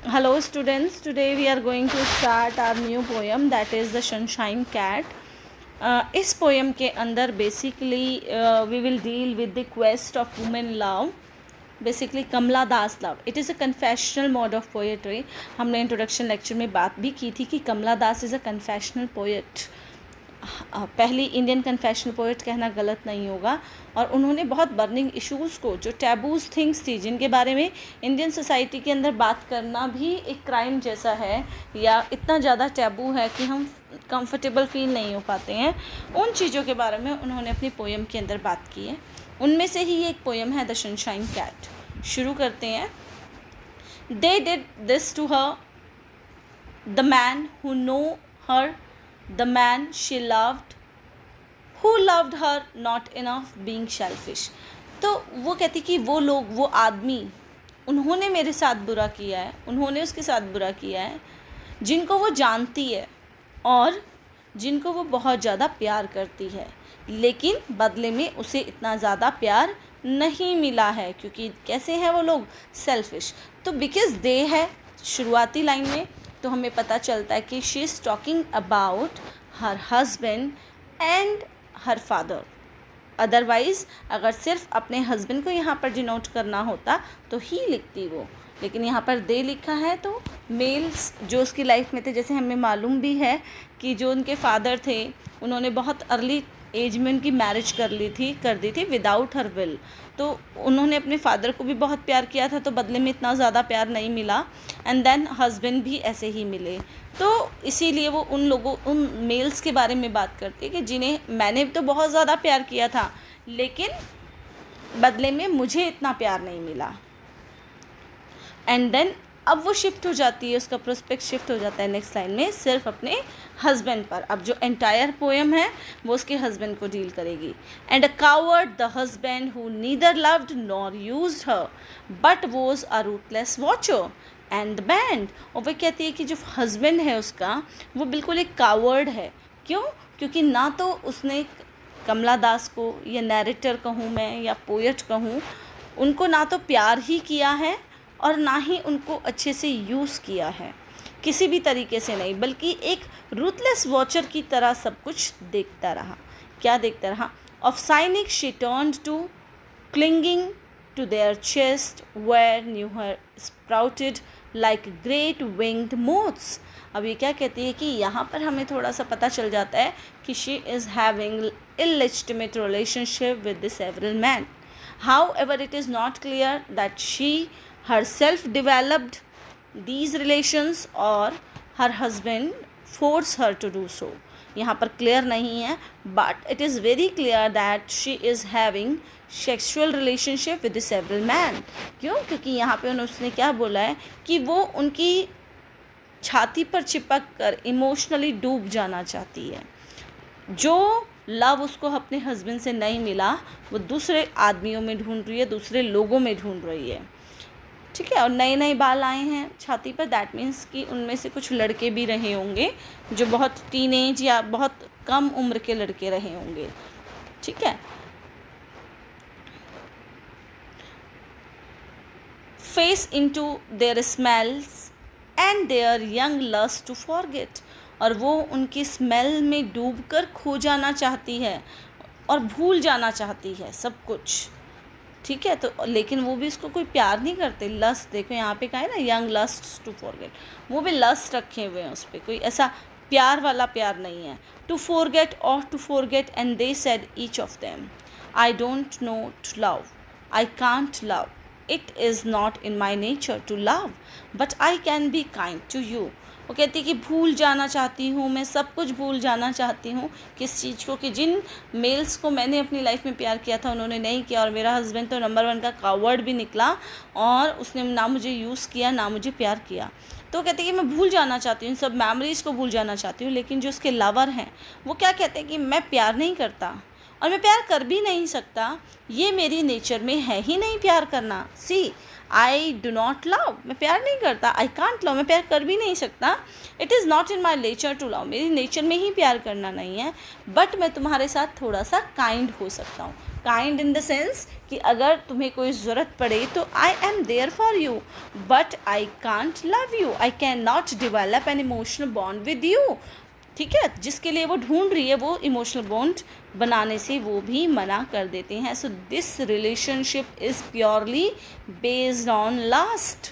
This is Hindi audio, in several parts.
Hello students, today we are going to start our new poem, that is the Sunshine Cat. इस पोएम के अंदर basically we will deal with the quest of women love, basically Kamala Das love. It is a confessional mode of poetry. हमने इंट्रोडक्शन लेक्चर में बात भी की थी कि Kamala Das is a confessional poet. पहली इंडियन कन्फेशनल पोएट कहना गलत नहीं होगा. और उन्होंने बहुत बर्निंग इश्यूज़ को, जो टैबूज थिंग्स थी जिनके बारे में इंडियन सोसाइटी के अंदर बात करना भी एक क्राइम जैसा है, या इतना ज़्यादा टैबू है कि हम कंफर्टेबल फील नहीं हो पाते हैं, उन चीज़ों के बारे में उन्होंने अपनी पोएम के अंदर बात की है. उनमें से ही एक पोएम है द सनशाइन कैट. शुरू करते हैं. They did this to her, the man who know her, the man she loved, who loved her not enough being selfish. तो वो कहती कि वो लोग, वो आदमी, उन्होंने मेरे साथ बुरा किया है, उन्होंने उसके साथ बुरा किया है, जिनको वो जानती है और जिनको वो बहुत ज़्यादा प्यार करती है, लेकिन बदले में उसे इतना ज़्यादा प्यार नहीं मिला है. क्योंकि कैसे हैं वो लोग? सेल्फिश. तो बिकॉज दे है शुरुआती लाइन में, तो हमें पता चलता है कि she is talking about her husband and her father. Otherwise अगर सिर्फ अपने हस्बैंड को यहाँ पर डिनोट करना होता तो ही लिखती वो, लेकिन यहाँ पर दे लिखा है. तो मेल्स जो उसकी लाइफ में थे, जैसे हमें मालूम भी है कि जो उनके फादर थे उन्होंने बहुत अर्ली एज में उनकी मैरिज कर दी थी विदाउट हर विल. तो उन्होंने अपने फादर को भी बहुत प्यार किया था, तो बदले में इतना ज़्यादा प्यार नहीं मिला. एंड देन हस्बैंड भी ऐसे ही मिले. तो इसीलिए वो उन लोगों, उन मेल्स के बारे में बात करती है कि जिन्हें मैंने तो बहुत ज़्यादा प्यार किया था, लेकिन बदले में मुझे इतना प्यार नहीं मिला. एंड देन अब वो शिफ्ट हो जाती है, उसका प्रोस्पेक्ट शिफ्ट हो जाता है नेक्स्ट लाइन में सिर्फ अपने हस्बैंड पर. अब जो एंटायर पोएम है वो उसके हस्बैंड को डील करेगी. And a coward the husband who neither loved nor used her but was a ruthless watcher and the band. और वह कहती है कि जो हस्बैंड है उसका, वो बिल्कुल एक कावर्ड है. क्यों? क्योंकि ना तो उसने कमला दास को, या नैरेटर कहूँ मैं या पोएट कहूँ, उनको ना तो प्यार ही किया है और ना ही उनको अच्छे से यूज़ किया है, किसी भी तरीके से नहीं, बल्कि एक रूथलेस वॉचर की तरह सब कुछ देखता रहा. क्या देखता रहा? Of cynic she turned to, clinging to their chest where new her sprouted like great winged moths. अब ये क्या कहती है कि यहाँ पर हमें थोड़ा सा पता चल जाता है कि she is having illegitimate relationship with the several man. However, it is not clear that she herself developed these relations or her husband forced her to do so. यहाँ पर क्लियर नहीं है, but it is very clear that she is having sexual relationship with the several men. क्यों? क्योंकि यहाँ पे उसने क्या बोला है कि वो उनकी छाती पर चिपक कर इमोशनली डूब जाना चाहती है. जो लव उसको अपने हस्बैंड से नहीं मिला, वो दूसरे आदमियों में ढूंढ रही है, दूसरे लोगों में ढूंढ रही है. ठीक है. और नए नए बाल आए हैं छाती पर, दैट मीन्स कि उनमें से कुछ लड़के भी रहे होंगे जो बहुत टीनेज या बहुत कम उम्र के लड़के रहे होंगे. ठीक है. Face into their smells and their young lust to forget. और वो उनकी स्मेल में डूबकर खो जाना चाहती है और भूल जाना चाहती है सब कुछ. ठीक है. तो लेकिन वो भी उसको कोई प्यार नहीं करते. लस्ट देखो यहाँ पे कहा है ना, यंग लस्ट टू फॉरगेट, वो भी लस्ट रखे हुए हैं उस पर, कोई ऐसा प्यार वाला प्यार नहीं है. टू फॉरगेट और to forget and they said each of them, I don't know to love, I can't love, it is not in my nature to love, but I can be kind to you. वो कहती है कि भूल जाना चाहती हूँ, मैं सब कुछ भूल जाना चाहती हूँ. किस चीज़ को? कि जिन मेल्स को मैंने अपनी लाइफ में प्यार किया था उन्होंने नहीं किया, और मेरा हस्बैंड तो नंबर 1 का कावर्ड भी निकला, और उसने ना मुझे यूज़ किया ना मुझे प्यार किया. तो कहते हैं कि मैं भूल जाना चाहती हूँ, सब मेमोरीज़ को भूल जाना चाहती हूँ. लेकिन जो उसके लवर हैं वो क्या कहते हैं कि मैं प्यार नहीं करता और मैं प्यार कर भी नहीं सकता, ये मेरी नेचर में है ही नहीं प्यार करना. सी, आई डू नॉट लव, मैं प्यार नहीं करता, आई कांट लव, मैं प्यार कर भी नहीं सकता, it is not in my nature to love, मेरी नेचर में ही प्यार करना नहीं है, बट मैं तुम्हारे साथ थोड़ा सा काइंड हो सकता हूँ। काइंड इन द सेंस कि अगर तुम्हें कोई ज़रूरत पड़े तो I am there for you, but I can't love you, I can not develop an emotional bond with you. ठीक है, जिसके लिए वो ढूंढ रही है वो इमोशनल बॉन्ड बनाने से वो भी मना कर देते हैं। So this relationship is purely based on last.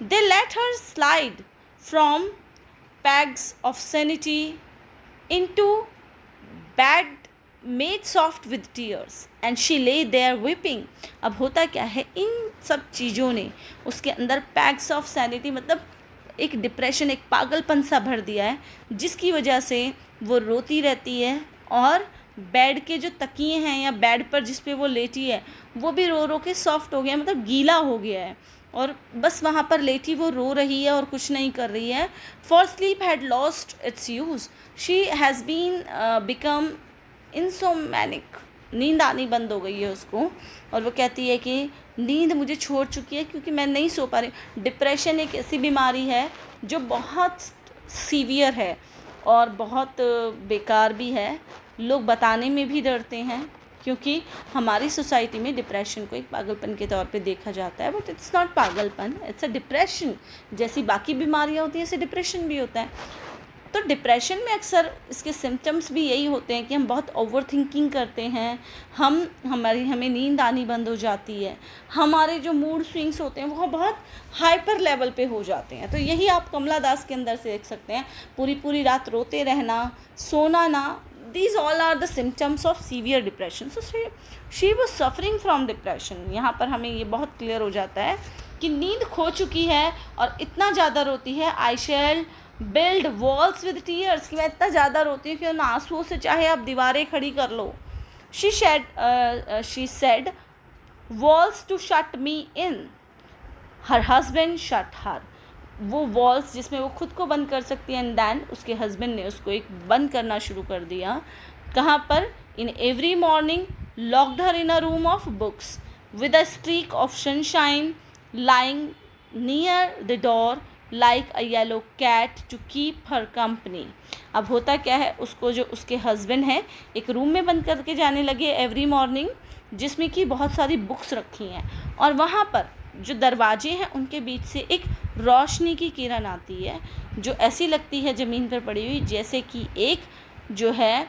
They let her slide from pegs of sanity into bed made soft with tears and she lay there weeping। अब होता क्या है, इन सब चीज़ों ने उसके अंदर pegs of sanity मतलब एक डिप्रेशन, एक पागलपन सा भर दिया है, जिसकी वजह से वो रोती रहती है और बेड के जो तकिए हैं या बेड पर जिस पे वो लेटी है वो भी रो रो के सॉफ्ट हो गया, मतलब गीला हो गया है, और बस वहाँ पर लेटी वो रो रही है और कुछ नहीं कर रही है। For sleep had lost its use, she has been become insomniac, नींद आनी बंद हो गई है उसको, और वो कहती है कि नींद मुझे छोड़ चुकी है क्योंकि मैं नहीं सो पा रही। डिप्रेशन एक ऐसी बीमारी है जो बहुत सीवियर है और बहुत बेकार भी है, लोग बताने में भी डरते हैं क्योंकि हमारी सोसाइटी में डिप्रेशन को एक पागलपन के तौर पे देखा जाता है, बट इट्स नॉट पागलपन, इट्स अ डिप्रेशन। जैसी बाकी बीमारियां होती हैं ऐसे डिप्रेशन भी होता है। तो डिप्रेशन में अक्सर इसके सिम्टम्स भी यही होते हैं कि हम बहुत ओवर थिंकिंग करते हैं, हमें नींद आनी बंद हो जाती है, हमारे जो मूड स्विंग्स होते हैं वो बहुत हाइपर लेवल पे हो जाते हैं। तो यही आप कमला दास के अंदर से देख सकते हैं, पूरी पूरी रात रोते रहना, सोना ना, these all are the symptoms of severe depression। so she was suffering from depression। यहाँ पर हमें ये बहुत क्लियर हो जाता है कि नींद खो चुकी है और इतना ज़्यादा रोती है, आई शैल बिल्ड वॉल्स विद टीयर्स, कि मैं इतना ज़्यादा रोती हूँ कि उन आंसुओं से चाहे आप दीवारें खड़ी कर लो। She said walls to shut me in, her husband shut her, वो वॉल्स जिसमें वो खुद को बंद कर सकती है, एंड दैन उसके हस्बैंड ने उसको एक बंद करना शुरू कर दिया। कहाँ पर? In every morning locked her in a room of books with a streak of sunshine lying near the door like a yellow cat to keep her company. अब होता क्या है, उसको जो उसके हस्बैंड हैं एक रूम में बंद करके जाने लगे एवरी मॉर्निंग, जिसमें कि बहुत सारी बुक्स रखी हैं, और वहाँ पर जो दरवाजे हैं उनके बीच से एक रोशनी की किरण आती है जो ऐसी लगती है ज़मीन पर पड़ी हुई जैसे कि एक जो है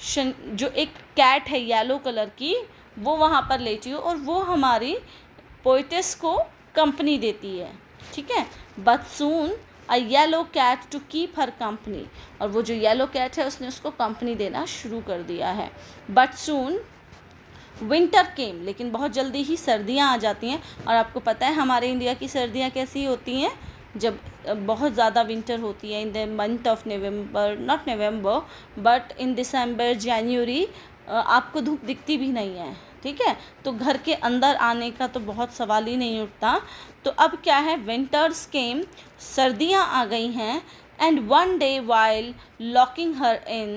जो एक कैट है येलो कलर की, वो वहाँ पर लेटी हो और वो हमारी पोइटेस को कंपनी देती है। ठीक है, but soon a yellow cat to keep her company, और वो जो येलो कैट है उसने उसको कंपनी देना शुरू कर दिया है। बट सून विंटर केम, लेकिन बहुत जल्दी ही सर्दियाँ आ जाती हैं, और आपको पता है हमारे इंडिया की सर्दियाँ कैसी होती हैं, जब बहुत ज़्यादा विंटर होती है in the month of November, not November but in December January, आपको धूप दिखती भी नहीं है। ठीक है, तो घर के अंदर आने का तो बहुत सवाल ही नहीं उठता। तो अब क्या है, विंटर्स केम, सर्दियाँ आ गई हैं, and one day while locking her in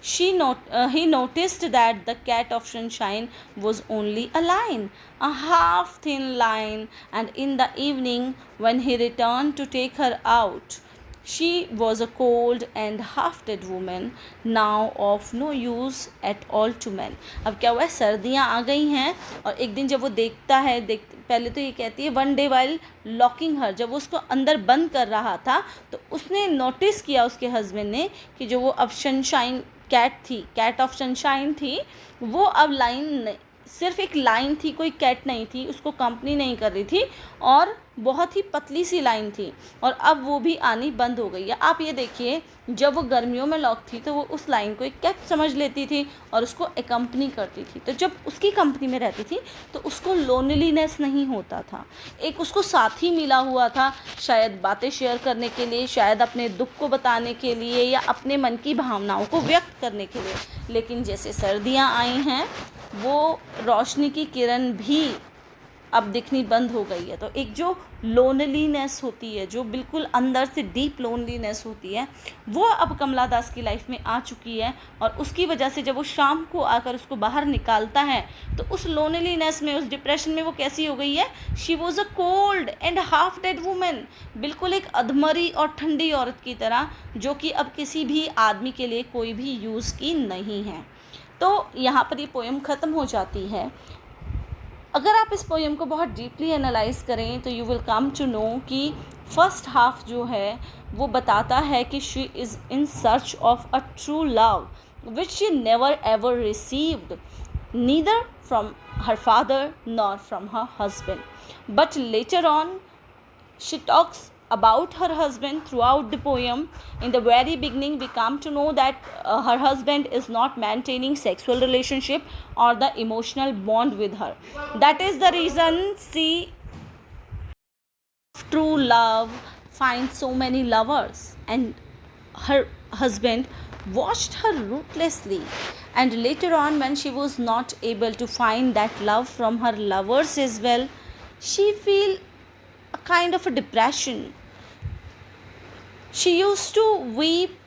he noticed that the cat of sunshine was only a line, a half thin line, and in the evening when he returned to take her out she was a cold and half dead woman, now of no use at all to men। अब क्या हुआ है, सर्दियाँ आ गई हैं, और एक दिन जब वो देखता है, पहले तो ये कहती है वन डे वाइल लॉकिंग हर, जब वो उसको अंदर बंद कर रहा था तो उसने नोटिस किया उसके हस्बैंड ने कि जो वो अब सनशाइन कैट थी, कैट ऑफ सनशाइन थी, वो अब लाइन सिर्फ एक लाइन थी, कोई कैट नहीं थी, उसको कंपनी नहीं कर रही थी, और बहुत ही पतली सी लाइन थी, और अब वो भी आनी बंद हो गई है। आप ये देखिए, जब वो गर्मियों में लॉक थी तो वो उस लाइन को एक कैट समझ लेती थी और उसको एकम्पनी करती थी, तो जब उसकी कंपनी में रहती थी तो उसको लोनलीनेस नहीं होता था, एक उसको साथी मिला हुआ था, शायद बातें शेयर करने के लिए, शायद अपने दुख को बताने के लिए, या अपने मन की भावनाओं को व्यक्त करने के लिए। लेकिन जैसे सर्दियाँ आई हैं, वो रोशनी की किरण भी अब दिखनी बंद हो गई है। तो एक जो लोनलीनेस होती है, जो बिल्कुल अंदर से डीप लोनलीनेस होती है, वो अब कमला दास की लाइफ में आ चुकी है। और उसकी वजह से जब वो शाम को आकर उसको बाहर निकालता है तो उस लोनलीनेस में, उस डिप्रेशन में वो कैसी हो गई है, she was a cold and half dead women, बिल्कुल एक अधमरी और ठंडी औरत की तरह, जो कि अब किसी भी आदमी के लिए कोई भी यूज़ की नहीं है। तो यहाँ पर ये पोएम ख़त्म हो जाती है। अगर आप इस पोएम को बहुत डीपली एनालाइज करें तो you will come to know कि फर्स्ट हाफ जो है वो बताता है कि she is in search of a true love which she never ever received neither from her father nor from her husband. But later on, she talks about her husband throughout the poem. In the very beginning, we come to know that her husband is not maintaining sexual relationship or the emotional bond with her. That is the reason she, true love, finds so many lovers, and her husband watched her ruthlessly. And later on, when she was not able to find that love from her lovers as well, she feel a kind of a depression. She used to weep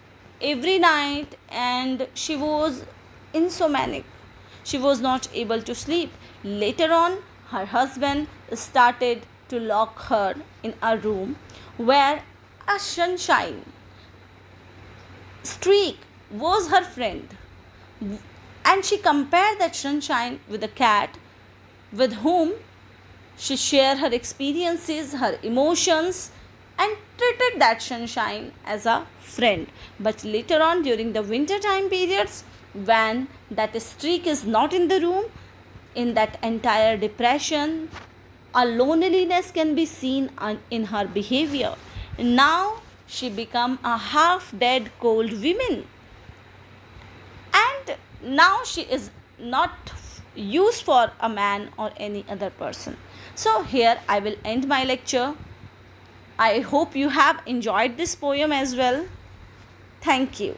every night and she was insomniac. She was not able to sleep. Later on, her husband started to lock her in a room where a sunshine streak was her friend, and she compared that sunshine with a cat with whom she shared her experiences, her emotions, and treated that sunshine as a friend. But later on, during the winter time periods, when that streak is not in the room, in that entire depression, a loneliness can be seen in her behavior. Now she become a half dead cold woman, and now she is not used for a man or any other person. So here I will end my lecture. I hope you have enjoyed this poem as well. Thank you.